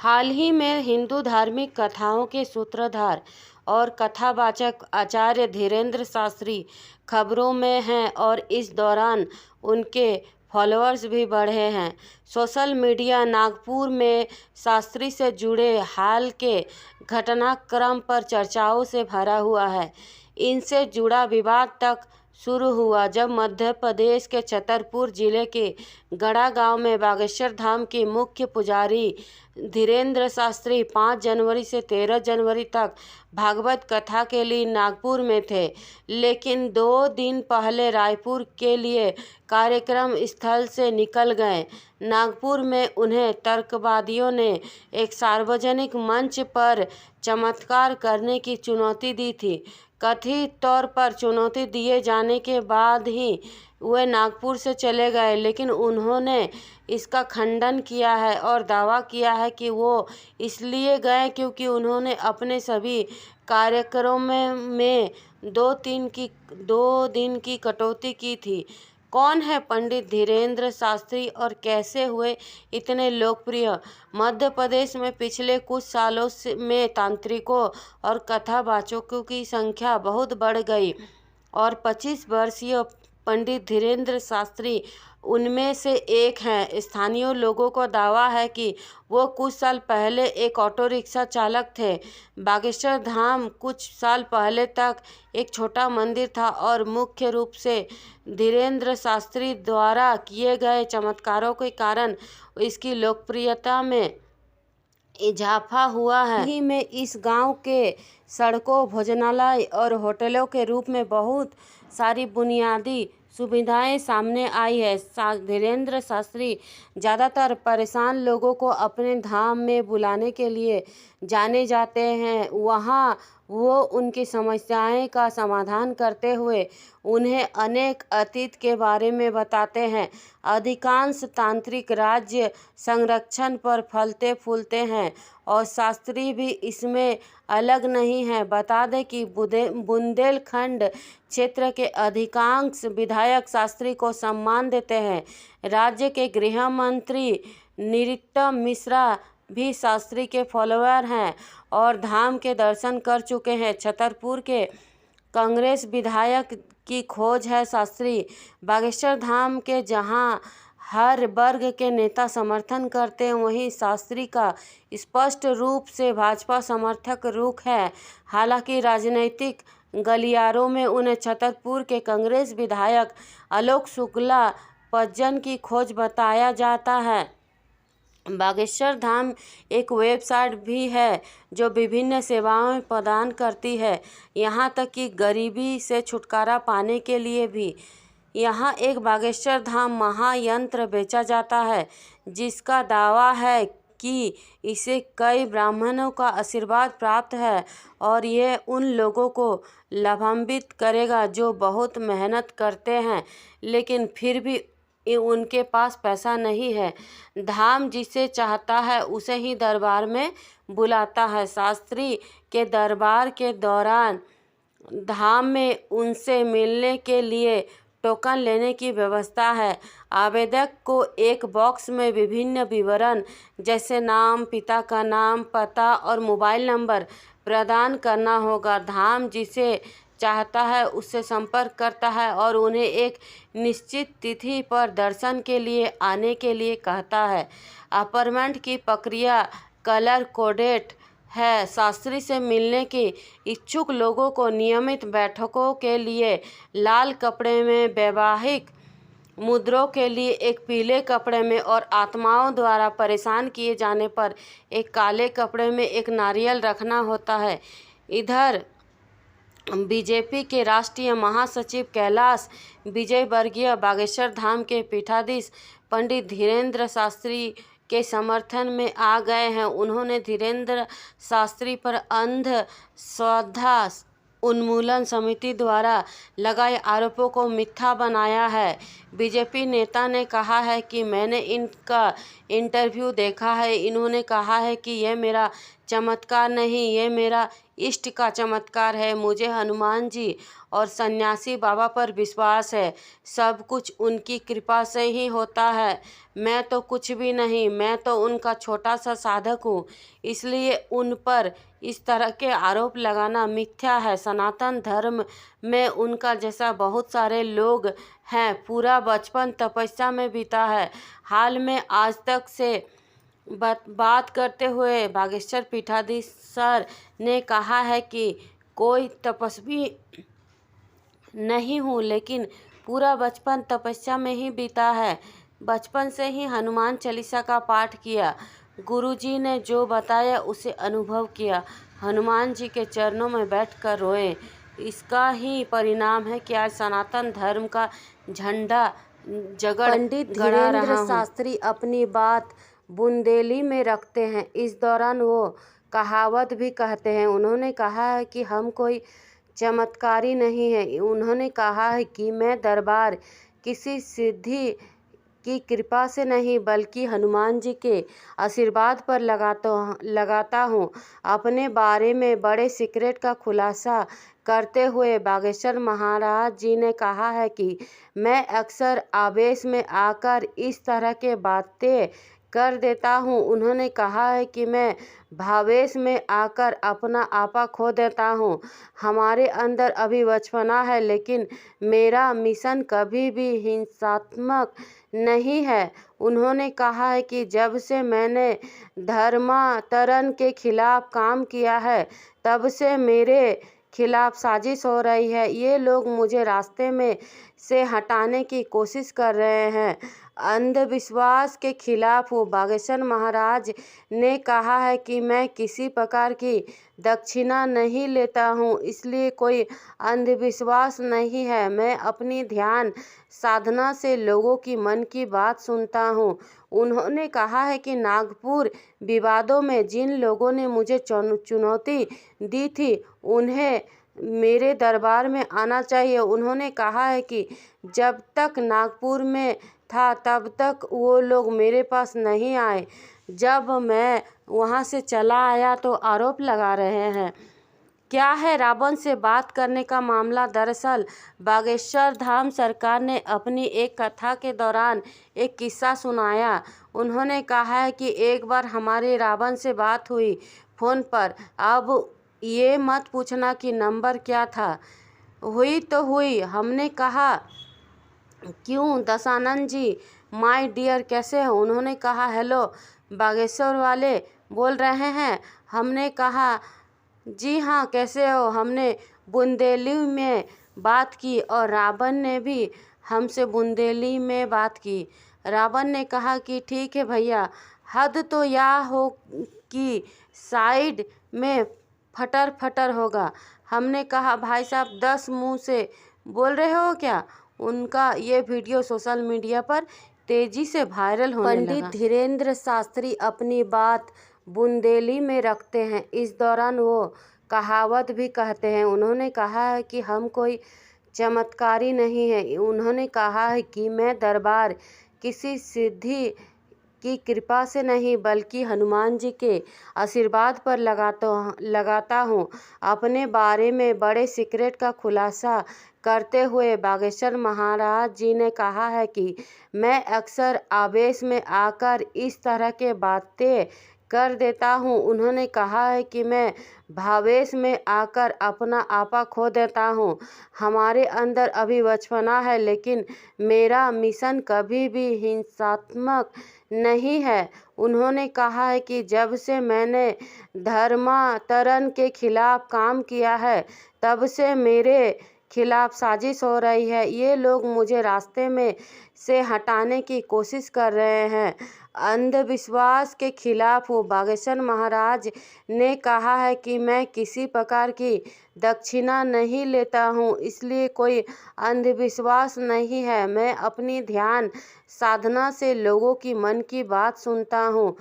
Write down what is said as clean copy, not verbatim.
हाल ही में हिंदू धार्मिक कथाओं के सूत्रधार और कथावाचक आचार्य धीरेंद्र शास्त्री खबरों में हैं और इस दौरान उनके फॉलोअर्स भी बढ़े हैं। सोशल मीडिया नागपुर में शास्त्री से जुड़े हाल के घटनाक्रम पर चर्चाओं से भरा हुआ है। इनसे जुड़ा विवाद तक शुरू हुआ जब मध्य प्रदेश के छतरपुर जिले के गड़ा गांव में बागेश्वर धाम के मुख्य पुजारी धीरेंद्र शास्त्री 5 जनवरी से 13 जनवरी तक भागवत कथा के लिए नागपुर में थे, लेकिन 2 दिन पहले रायपुर के लिए कार्यक्रम स्थल से निकल गए। नागपुर में उन्हें तर्कवादियों ने एक सार्वजनिक मंच पर चमत्कार करने की चुनौती दी थी। कथित तौर पर चुनौती दिए जाने के बाद ही वे नागपुर से चले गए, लेकिन उन्होंने इसका खंडन किया है और दावा किया है कि वो इसलिए गए क्योंकि उन्होंने अपने सभी कार्यक्रमों में 2 दिन की कटौती की थी। कौन है पंडित धीरेंद्र शास्त्री और कैसे हुए इतने लोकप्रिय? मध्य प्रदेश में पिछले कुछ सालों में तांत्रिकों और कथावाचकों की संख्या बहुत बढ़ गई और 25 वर्षीय पंडित धीरेंद्र शास्त्री उनमें से एक हैं। स्थानीय लोगों को दावा है कि वो कुछ साल पहले एक ऑटो रिक्शा चालक थे। बागेश्वर धाम कुछ साल पहले तक एक छोटा मंदिर था और मुख्य रूप से धीरेंद्र शास्त्री द्वारा किए गए चमत्कारों के कारण इसकी लोकप्रियता में इजाफा हुआ है। ही में इस गांव के सड़कों, भोजनालय और होटलों के रूप में बहुत सारी बुनियादी सुविधाएं सामने आई है। धीरेंद्र शास्त्री ज़्यादातर परेशान लोगों को अपने धाम में बुलाने के लिए जाने जाते हैं। वहाँ वो उनकी समस्याएं का समाधान करते हुए उन्हें अनेक अतीत के बारे में बताते हैं। अधिकांश तांत्रिक राज्य संरक्षण पर फलते फूलते हैं और शास्त्री भी इसमें अलग नहीं है। बता दें कि बुंदेलखंड क्षेत्र के अधिकांश विधायक शास्त्री को सम्मान देते हैं। राज्य के गृह मंत्री नरोत्तम मिश्रा भी शास्त्री के फॉलोअर हैं और धाम के दर्शन कर चुके हैं। छतरपुर के कांग्रेस विधायक की खोज है शास्त्री। बागेश्वर धाम के जहां हर वर्ग के नेता समर्थन करते हैं, वहीं शास्त्री का स्पष्ट रूप से भाजपा समर्थक रुख है। हालांकि राजनीतिक गलियारों में उन्हें छतरपुर के कांग्रेस विधायक आलोक शुक्ला परिजन की खोज बताया जाता है। बागेश्वर धाम एक वेबसाइट भी है जो विभिन्न सेवाएं प्रदान करती है, यहाँ तक कि गरीबी से छुटकारा पाने के लिए भी। यहाँ एक बागेश्वर धाम महायंत्र बेचा जाता है जिसका दावा है कि इसे कई ब्राह्मणों का आशीर्वाद प्राप्त है और ये उन लोगों को लाभान्वित करेगा जो बहुत मेहनत करते हैं लेकिन फिर भी उनके पास पैसा नहीं है। धाम जिसे चाहता है उसे ही दरबार में बुलाता है। शास्त्री के दरबार के दौरान धाम में उनसे मिलने के लिए टोकन लेने की व्यवस्था है। आवेदक को एक बॉक्स में विभिन्न विवरण जैसे नाम, पिता का नाम, पता और मोबाइल नंबर प्रदान करना होगा। धाम जिसे चाहता है उससे संपर्क करता है और उन्हें एक निश्चित तिथि पर दर्शन के लिए आने के लिए कहता है। अपॉइंटमेंट की प्रक्रिया कलर कोडेड है। शास्त्री से मिलने के इच्छुक लोगों को नियमित बैठकों के लिए लाल कपड़े में, वैवाहिक मुद्रों के लिए एक पीले कपड़े में और आत्माओं द्वारा परेशान किए जाने पर एक काले कपड़े में एक नारियल रखना होता है। इधर बीजेपी के राष्ट्रीय महासचिव कैलाश विजयवर्गीय बागेश्वर धाम के पीठाधीश पंडित धीरेंद्र शास्त्री के समर्थन में आ गए हैं। उन्होंने धीरेंद्र शास्त्री पर अंधश्रद्धा उन्मूलन समिति द्वारा लगाए आरोपों को मिथ्या बनाया है। बीजेपी नेता ने कहा है कि मैंने इनका इंटरव्यू देखा है। इन्होंने कहा है कि यह मेरा चमत्कार नहीं, ये मेरा इष्ट का चमत्कार है। मुझे हनुमान जी और सन्यासी बाबा पर विश्वास है। सब कुछ उनकी कृपा से ही होता है। मैं तो कुछ भी नहीं, मैं तो उनका छोटा सा साधक हूँ। इसलिए उन पर इस तरह के आरोप लगाना मिथ्या है। सनातन धर्म में उनका जैसा बहुत सारे लोग हैं। पूरा बचपन तपस्या में बीता है। हाल में आज तक से बात करते हुए बागेश्वर पीठाधीश सर ने कहा है कि कोई तपस्वी नहीं हूँ, लेकिन पूरा बचपन तपस्या में ही बीता है। बचपन से ही हनुमान चालीसा का पाठ किया। गुरुजी ने जो बताया उसे अनुभव किया। हनुमान जी के चरणों में बैठकर रोए। इसका ही परिणाम है कि आज सनातन धर्म का झंडा जगड़ पंडित धीरेन्द्र शास्त्री अपनी बात बुंदेली में रखते हैं। इस दौरान वो कहावत भी कहते हैं। उन्होंने कहा है कि हम कोई चमत्कारी नहीं है। उन्होंने कहा है कि मैं दरबार किसी सिद्धि की कृपा से नहीं, बल्कि हनुमान जी के आशीर्वाद पर लगाता हूँ। अपने बारे में बड़े सीक्रेट का खुलासा करते हुए बागेश्वर महाराज जी ने कहा है कि मैं अक्सर आवेश में आकर इस तरह के बातें कर देता हूँ। उन्होंने कहा है कि मैं भावेश में आकर अपना आपा खो देता हूँ। हमारे अंदर अभी बचपना है, लेकिन मेरा मिशन कभी भी हिंसात्मक नहीं है। उन्होंने कहा है कि जब से मैंने धर्मांतरण के खिलाफ काम किया है, तब से मेरे खिलाफ साजिश हो रही है। ये लोग मुझे रास्ते में से हटाने की कोशिश कर रहे हैं। अंधविश्वास के खिलाफ हूँ। बागेश्वर महाराज ने कहा है कि मैं किसी प्रकार की दक्षिणा नहीं लेता हूँ, इसलिए कोई अंधविश्वास नहीं है। मैं अपनी ध्यान साधना से लोगों की मन की बात सुनता हूँ। उन्होंने कहा है कि नागपुर विवादों में जिन लोगों ने मुझे चुनौती दी थी, उन्हें मेरे दरबार में आना चाहिए। उन्होंने कहा है कि जब तक नागपुर में था तब तक वो लोग मेरे पास नहीं आए। जब मैं वहाँ से चला आया तो आरोप लगा रहे हैं। क्या है रावण से बात करने का मामला? दरअसल बागेश्वर धाम सरकार ने अपनी एक कथा के दौरान एक किस्सा सुनाया। उन्होंने कहा है कि एक बार हमारी रावण से बात हुई फ़ोन पर। अब ये मत पूछना कि नंबर क्या था। हुई तो हुई। हमने कहा क्यों दशानंद जी माय डियर कैसे हो? उन्होंने कहा हेलो, बागेश्वर वाले बोल रहे हैं। हमने कहा जी हाँ, कैसे हो? हमने बुंदेली में बात की और रावण ने भी हमसे बुंदेली में बात की। रावण ने कहा कि ठीक है भैया, हद तो यह हो कि साइड में फटर फटर होगा। हमने कहा भाई साहब 10 मुंह से बोल रहे हो क्या? उनका ये वीडियो सोशल मीडिया पर तेजी से वायरल होने लगा। पंडित धीरेन्द्र शास्त्री अपनी बात बुंदेली में रखते हैं। इस दौरान वो कहावत भी कहते हैं। उन्होंने कहा है कि हम कोई चमत्कारी नहीं है। उन्होंने कहा है कि मैं दरबार किसी सिद्धि की कृपा से नहीं, बल्कि हनुमान जी के आशीर्वाद पर लगाता हूँ। अपने बारे में बड़े सीक्रेट का खुलासा करते हुए बागेश्वर महाराज जी ने कहा है कि मैं अक्सर आवेश में आकर इस तरह के बातें कर देता हूँ। उन्होंने कहा है कि मैं भावेश में आकर अपना आपा खो देता हूँ। हमारे अंदर अभी बचपना है, लेकिन मेरा मिशन कभी भी हिंसात्मक नहीं है। उन्होंने कहा है कि जब से मैंने धर्मांतरण के खिलाफ काम किया है, तब से मेरे खिलाफ साजिश हो रही है। ये लोग मुझे रास्ते में से हटाने की कोशिश कर रहे हैं। अंधविश्वास के खिलाफ हूँ। बागेश्वर महाराज ने कहा है कि मैं किसी प्रकार की दक्षिणा नहीं लेता हूँ, इसलिए कोई अंधविश्वास नहीं है। मैं अपनी ध्यान साधना से लोगों की मन की बात सुनता हूँ।